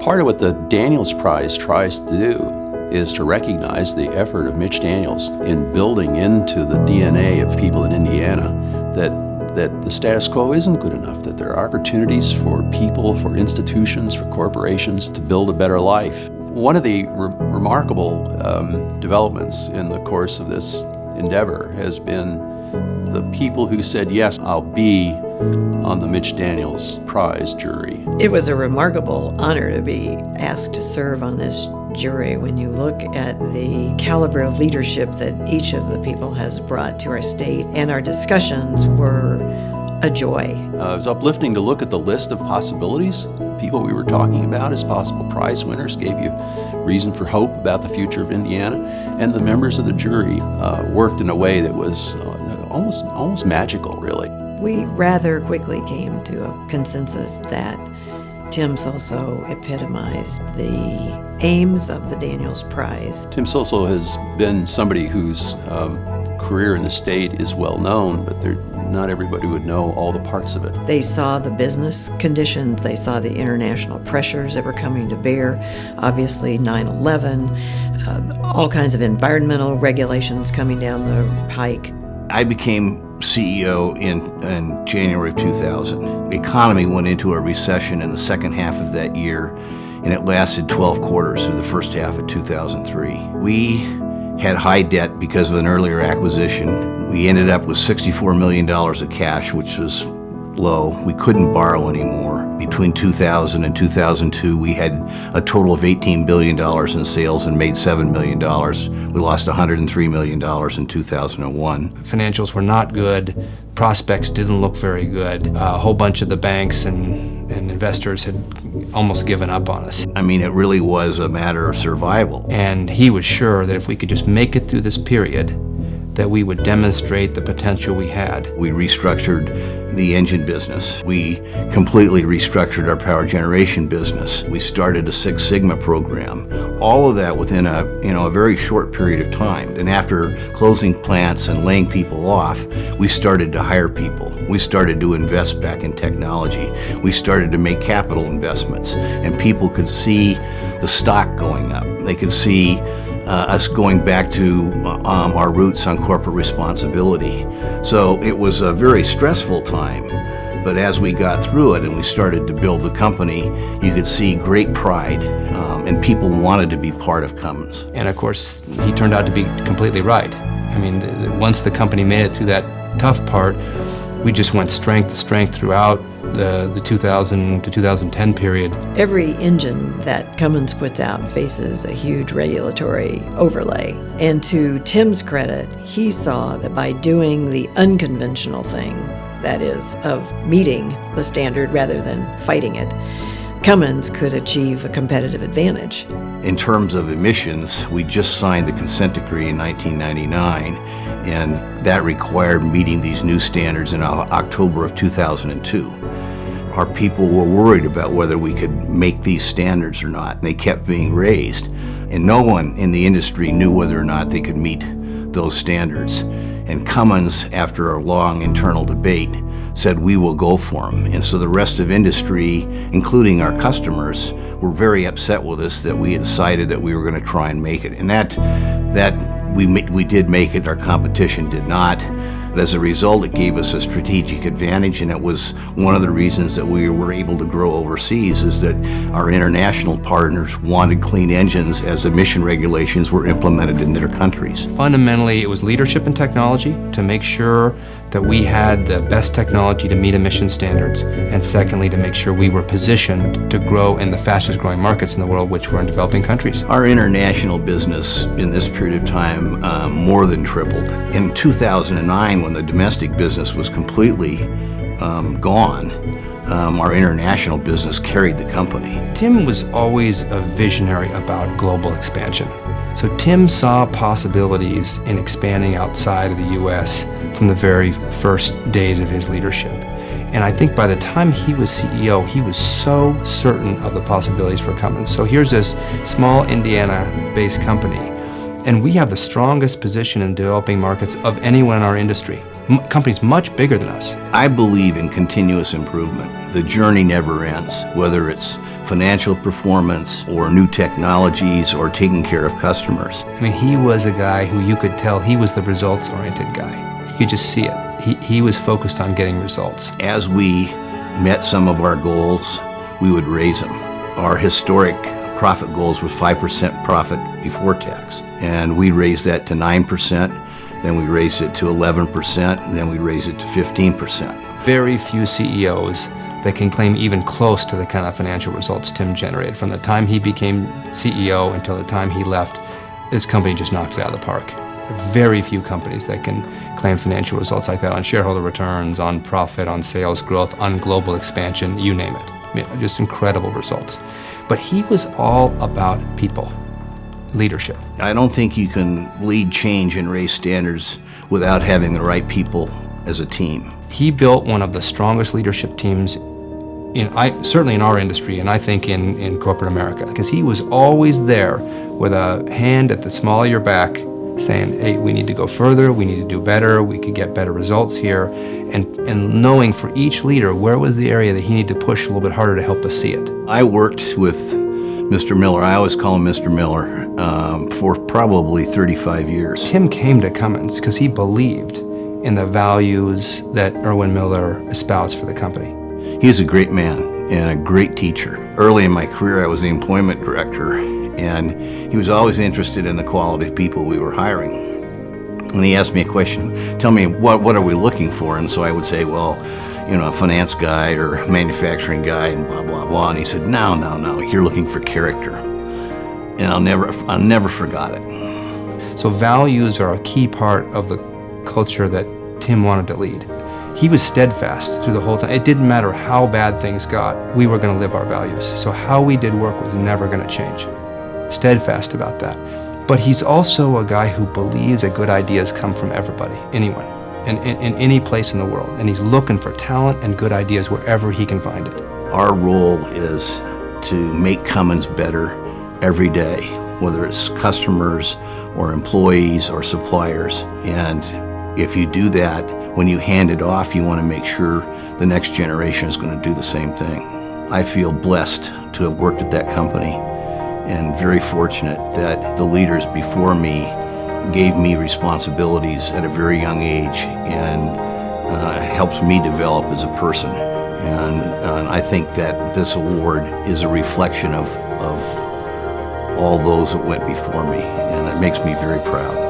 Part of what the Daniels Prize tries to do is to recognize the effort of Mitch Daniels in building into the DNA of people in Indiana that the status quo isn't good enough, that there are opportunities for people, for institutions, for corporations to build a better life. One of the remarkable developments in the course of this endeavor has been the people who said, yes, I'll be on the Mitch Daniels Prize jury. It was a remarkable honor to be asked to serve on this jury when you look at the caliber of leadership that each of the people has brought to our state, and our discussions were a joy. It was uplifting to look at the list of possibilities. People we were talking about as possible prize winners gave you reason for hope about the future of Indiana, and the members of the jury worked in a way that was almost magical, really. We rather quickly came to a consensus that Tim Solso epitomized the aims of the Daniels Prize. Tim Solso has been somebody whose career in the state is well known, but not everybody would know all the parts of it. They saw the business conditions, they saw the international pressures that were coming to bear, obviously 9/11, all kinds of environmental regulations coming down the pike. I became CEO in January of 2000. The economy went into a recession in the second half of that year, and it lasted 12 quarters through the first half of 2003. We had high debt because of an earlier acquisition. We ended up with $64 million of cash, which was low. We couldn't borrow anymore. Between 2000 and 2002, we had a total of $18 billion in sales and made $7 million. We lost $103 million in 2001. Financials were not good. Prospects didn't look very good. A whole bunch of the banks and investors had almost given up on us. I mean, it really was a matter of survival. And he was sure that if we could just make it through this period, that we would demonstrate the potential we had. We restructured the engine business. We completely restructured our power generation business. We started a Six Sigma program. All of that within a very short period of time. And after closing plants and laying people off, we started to hire people. We started to invest back in technology. We started to make capital investments, and people could see the stock going up. They could see us going back to our roots on corporate responsibility. So it was a very stressful time, but as we got through it and we started to build the company, you could see great pride, and people wanted to be part of Cummins. And of course, he turned out to be completely right. I mean, once the company made it through that tough part, we just went strength to strength throughout the 2000 to 2010 period. Every engine that Cummins puts out faces a huge regulatory overlay. And to Tim's credit, he saw that by doing the unconventional thing, that is, of meeting the standard rather than fighting it, Cummins could achieve a competitive advantage. In terms of emissions, we just signed the consent decree in 1999, and that required meeting these new standards in October of 2002. Our people were worried about whether we could make these standards or not. They kept being raised, and no one in the industry knew whether or not they could meet those standards. And Cummins, after a long internal debate, said, we will go for them. And so the rest of industry, including our customers, were very upset with us that we had decided that we were going to try and make it. And that we did make it, our competition did not. But as a result, it gave us a strategic advantage, and it was one of the reasons that we were able to grow overseas, is that our international partners wanted clean engines as emission regulations were implemented in their countries. Fundamentally, it was leadership and technology to make sure that we had the best technology to meet emission standards, and secondly, to make sure we were positioned to grow in the fastest growing markets in the world, which were in developing countries. Our international business in this period of time more than tripled. In 2009, when the domestic business was completely gone, our international business carried the company. Tim was always a visionary about global expansion. So Tim saw possibilities in expanding outside of the U.S. from the very first days of his leadership. And I think by the time he was CEO, he was so certain of the possibilities for Cummins. So here's this small Indiana-based company, and we have the strongest position in developing markets of anyone in our industry. Companies much bigger than us. I believe in continuous improvement. The journey never ends, whether it's financial performance or new technologies or taking care of customers. I mean, he was a guy who you could tell he was the results-oriented guy. You could just see it. He was focused on getting results. As we met some of our goals, we would raise them. Our historic profit goals was 5% profit before tax, and we raised that to 9%, then we raised it to 11%, and then we raised it to 15%. Very few CEOs that can claim even close to the kind of financial results Tim generated. From the time he became CEO until the time he left, this company just knocked it out of the park. There are very few companies that can claim financial results like that on shareholder returns, on profit, on sales growth, on global expansion, you name it. I mean, just incredible results. But he was all about people, leadership. I don't think you can lead change and raise standards without having the right people as a team. He built one of the strongest leadership teams certainly in our industry, and I think in corporate America, because he was always there with a hand at the small of your back saying, hey, we need to go further, we need to do better, we could get better results here, and knowing for each leader where was the area that he needed to push a little bit harder to help us see it. I worked with Mr. Miller, I always call him Mr. Miller, for probably 35 years. Tim came to Cummins because he believed in the values that Irwin Miller espoused for the company. He's a great man and a great teacher. Early in my career, I was the employment director, and he was always interested in the quality of people we were hiring. And he asked me a question, tell me, what are we looking for? And so I would say, well, you know, a finance guy or a manufacturing guy and blah, blah, blah. And he said, no, you're looking for character. And I'll never forgot it. So values are a key part of the culture that Tim wanted to lead. He was steadfast through the whole time. It didn't matter how bad things got, we were going to live our values. So how we did work was never going to change. Steadfast about that. But he's also a guy who believes that good ideas come from everybody, anyone, and in any place in the world. And he's looking for talent and good ideas wherever he can find it. Our role is to make Cummins better every day, whether it's customers or employees or suppliers. And if you do that, when you hand it off, you want to make sure the next generation is going to do the same thing. I feel blessed to have worked at that company and very fortunate that the leaders before me gave me responsibilities at a very young age and helps me develop as a person. And I think that this award is a reflection of all those that went before me, and it makes me very proud.